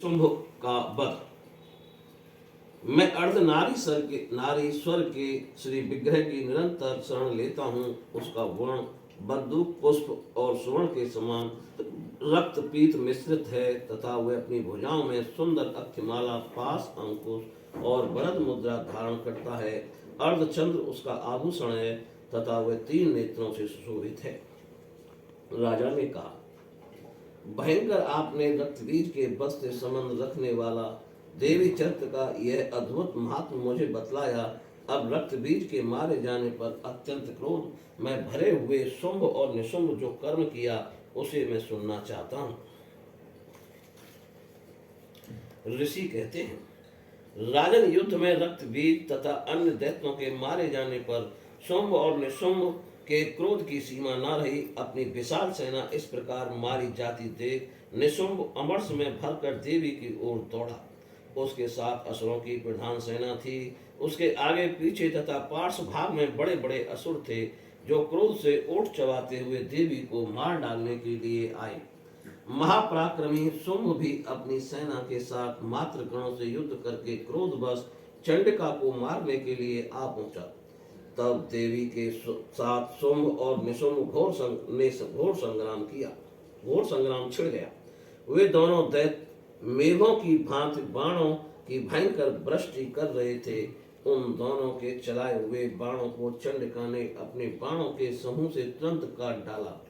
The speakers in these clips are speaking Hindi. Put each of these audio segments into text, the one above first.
शुंभ का वध। मैं अर्ध नारीश्वर के श्री विग्रह की निरंतर शरण लेता हूँ। उसका वर्ण बंदूक पुष्प और सुवर्ण के समान रक्त पीत मिश्रित है तथा वह अपनी भुजाओं में सुंदर अक्षमाला, पास, अंकुश और वरद मुद्रा धारण करता है। अर्धचंद्र उसका आभूषण है तथा वह 3 नेत्रों से सुशोभित है। राजा ने कहा, भयंकर आपने रक्तबीज के वध से संबंध रखने वाला देवी चरित्र का यह अद्भुत महात्म मुझे बतलाया। अब रक्तबीज के मारे जाने पर अत्यंत क्रोध में भरे हुए शुंभ और निशुंभ जो कर्म किया उसे मैं सुनना चाहता हूँ। ऋषि कहते हैं, राजन, युद्ध में रक्तबीज तथा अन्य दैत्यों के मारे जाने पर शुंभ और निशुंभ के क्रोध की सीमा न रही। अपनी विशाल सेना इस प्रकार मारी जाती देख निशुंभ अमरस में भरकर देवी की ओर दौड़ा। उसके साथ असुरों की प्रधान सेना थी। उसके आगे पीछे तथा पार्श्व भाग में बड़े बड़े असुर थे जो क्रोध से ओठ चबाते हुए देवी को मार डालने के लिए आए। महापराक्रमी शुंभ भी अपनी सेना के साथ मात्र गणों से युद्ध करके क्रोधवश चंडिका को मारने के लिए आ पहुंचा। तब देवी के साथ शुंभ और निशुंभ घोर संग्राम छिड़ गया। वे दोनों दैत्य मेघों की भांति बाणों की भयंकर वृष्टि कर रहे थे। उन दोनों के चलाए हुए बाणों को चंडिका ने अपने बाणों के समूह से तुरंत काट डाला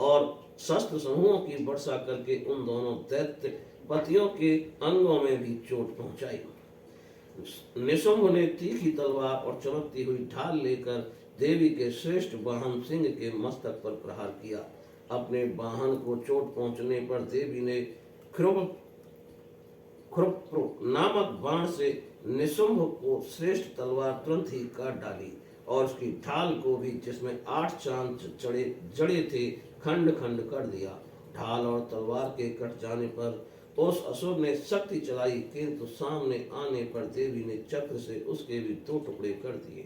और शस्त्र समूहों की वर्षा करके उन दोनों दैत्य पतियों के अंगों में भी चोट पहुंचाई। निशुंभ ने तीखी तलवार और चमकती हुई ढाल लेकर देवी के श्रेष्ठ वाहन सिंह के मस्तक पर प्रहार किया। अपने वाहन को चोट पहुंचने पर देवी ने खुरप्रो नामक बाण से निशुंभ को श्रेष्ठ तलवार तुरंत ही काट डाली और उसकी ढाल को भी, जिसमें 8 चांद जड़े थे, खंड खंड कर दिया। ढाल और तलवार के कट जाने पर उस असुर ने शक्ति चलाई, किंतु सामने आने पर देवी ने चक्र से उसके भी 2 टुकड़े कर दिए।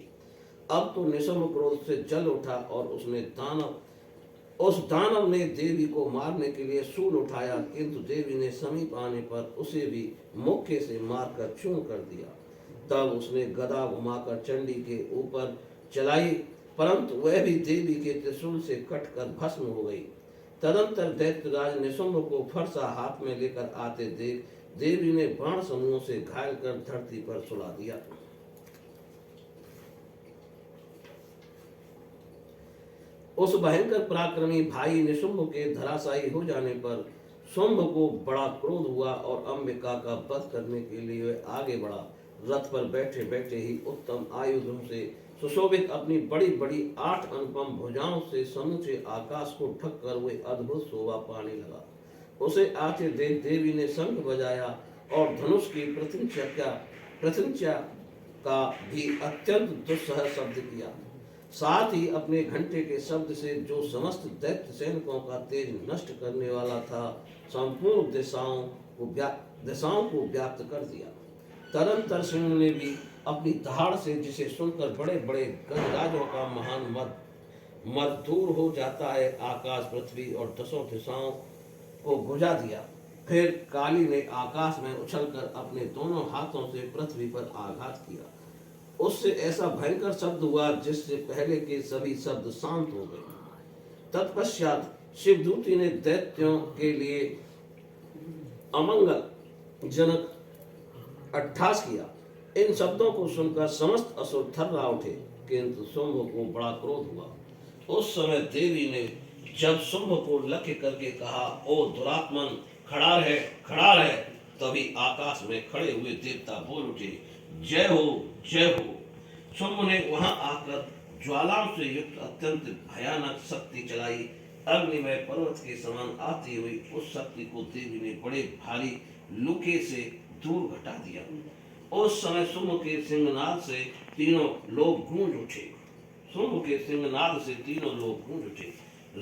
अब तो निशुंभ क्रोध से जल उठा और उस दानव ने देवी को मारने के लिए शूल उठाया, किंतु देवी ने समीप आने पर उसे भी मुक्के से मारकर चूर्ण कर दिया। तब उसने गदा घुमाकर चंडी के ऊपर चलाई, परंतु वह भी देवी के त्रिशूल से कटकर भस्म हो गई। तदंतर दैत्यराज निशुंभ को फरसा हाथ में लेकर आते देख देवी ने बाण समूहों से घायल कर धरती पर सुला दिया। उस भयंकर पराक्रमी भाई निशुंभ के धराशायी हो जाने पर शुंभ को बड़ा क्रोध हुआ और अंबिका का वध करने के लिए वह आगे बढ़ा। रथ पर बैठे बैठे ही उत्तम आयुधों से सुशोभित अपनी बड़ी बड़ी 8 अनुपम भुजाओं से समूचे आकाश को ढककर वह अद्भुत शोभा पाने लगा। उसे आते देख देवी ने शंख बजाया और धनुष की प्रतिंचा का भी अत्यंत दुस्सह शब्द किया। साथ ही अपने घंटे के शब्द से जो समस्त दैत्य सैनिकों का तेज नष्ट करने वाला था, संपूर्ण दिशाओं को व्याप्त कर दिया। तदंतर सिंह ने भी अपनी दहाड़ से, जिसे सुनकर बड़े बड़े गजराजों का महान मद दूर हो जाता है, आकाश, पृथ्वी और 10 दिशाओं को गुजा दिया। फिर काली ने आकाश में उछलकर अपने दोनों हाथों से पृथ्वी पर आघात किया। उससे ऐसा भयंकर शब्द हुआ जिससे पहले के सभी शब्द शांत हो गए। तत्पश्चात शिवदूती ने दैत्यों के लिए अमंगल जनक अट्ठास किया। इन शब्दों को सुनकर समस्त असुर थर्रा उठे, किंतु शुंभ को बड़ा क्रोध हुआ। उस समय देवी ने जब शुंभ को लक्ष्य करके कहा, ओ दुरात्मन, खड़ा रहे, तभी आकाश में खड़े हुए देवता बोल उठे, जय हो, जय हो। शुंभ ने वहां आकर ज्वालाओं से युक्त अत्यंत भयानक शक्ति चलाई। अग्निमय पर्वत के समान आती हुई उस शक्ति को देवी ने बड़े भारी लुके से दूर घटा दिया। उस समय शुंभ के सिंहनाद से तीनों लोग गूंज उठे।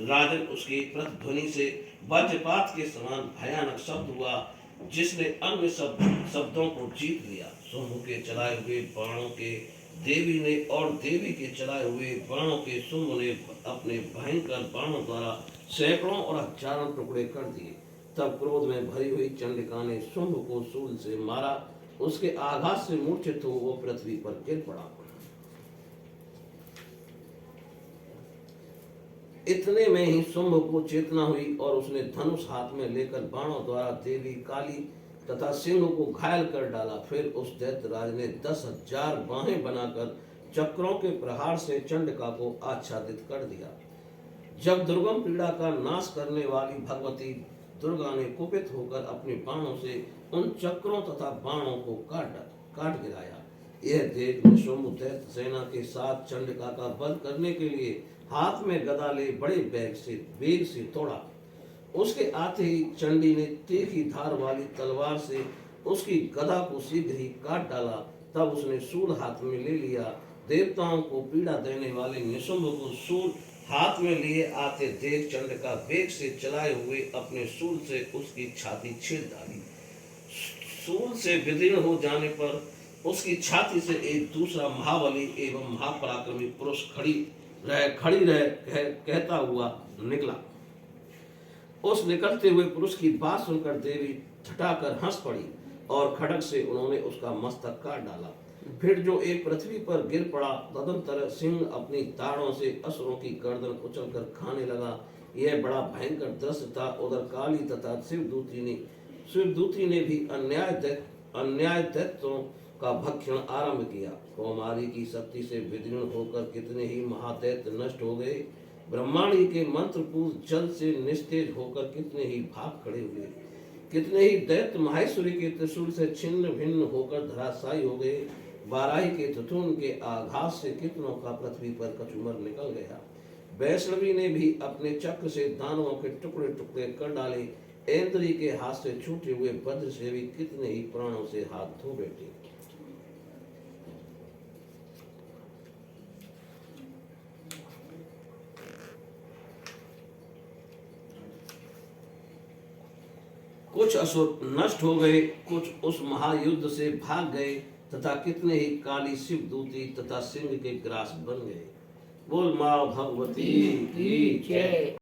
राजन, उसकी प्रतिध्वनि से वज्रपात के समान भयानक शब्द हुआ, जिसने अन्य शब्दों को जीत लिया। शुंभ के चलाए हुए बाणों के देवी ने और देवी के चलाए हुए बाणों के शुंभ ने अपने भयंकर बाणों द्वारा सैकड़ों और हजारों टुकड़े कर दिए। तब क्रोध में भरी हुई चंडिका ने शुंभ को शूल से मारा। उसके आघात से मूर्छित हो वो पृथ्वी पर गिर पड़ा। इतने में ही शुंभ को चेतना हुई और उसने धनुष हाथ में लेकर बाणों द्वारा देवी काली तथा सिंह को घायल कर डाला। फिर उस दैत्यराज ने 10,000 बाहें बनाकर चक्रों के प्रहार से चंडिका को आच्छादित कर दिया। जब दुर्गम पीड़ा का नाश करने वाली भगवती दुर्गा ने कुपित होकर अपने बाणों से उन चक्रों तथा बाणों को काट गिराया। यह देख निशुंभ दैत्य सेना के साथ चंडिका का वध करने के लिए हाथ में गदा ले बड़े वेग से दौड़ा। उसके आते ही चंडी ने तीखी धार वाली तलवार से उसकी गदा को शीघ्र ही काट डाला। तब उसने शूल हाथ में ले लिया। देवताओं को पीड़ा देने वाले निशुंभ को शूल हाथ में लिए आते देख चंडिका वेग से चलाए हुए अपने शूल से उसकी छाती छेद डाली। शूल से विदीर्ण हो जाने पर उसकी छाती से एक दूसरा महाबली एवं महापराक्रमी पुरुष खड़ी रह कहता हुआ निकला। उस निकलते हुए पुरुष की बात सुनकर देवी ठठाकर हंस पड़ी और खड्ग से उन्होंने उसका मस्तक काट डाला। फिर जो एक पृथ्वी पर गिर पड़ा। तदंतर सिंह अपनी ताड़ों से असुरों की गर्दन उछलकर खाने लगा। यह बड़ा भयंकर दृश्य था। उधर काली तथा शिवदूती ने भी अन्याय दैत्यों का भक्षण आरंभ किया। कौमारी की शक्ति से विदीर्ण होकर कितने ही महादैत्य नष्ट हो गए। ब्रह्मांडी के मंत्रपूर्ण जल से निस्तेज होकर कितने ही भाग खड़े हुए। कितने ही दैत्य माहेश्वरी के त्रिशूल से छिन्न भिन्न होकर धराशायी हो गए। बाराही के तुतुन के आघात से कितनों का पृथ्वी पर कचूमर निकल गया। वैष्णवी ने भी अपने चक्र से दानवों के टुकड़े टुकड़े कर डाले। ऐन्द्री के हाथ से छूटे हुए वज्र से भी कितने ही प्राणों से हाथ धो बैठे। कुछ असुर नष्ट हो गए, कुछ उस महायुद्ध से भाग गए तथा कितने ही काली शिवदूती तथा सिंह के ग्रास बन गए। बोल माँ भगवती की जय।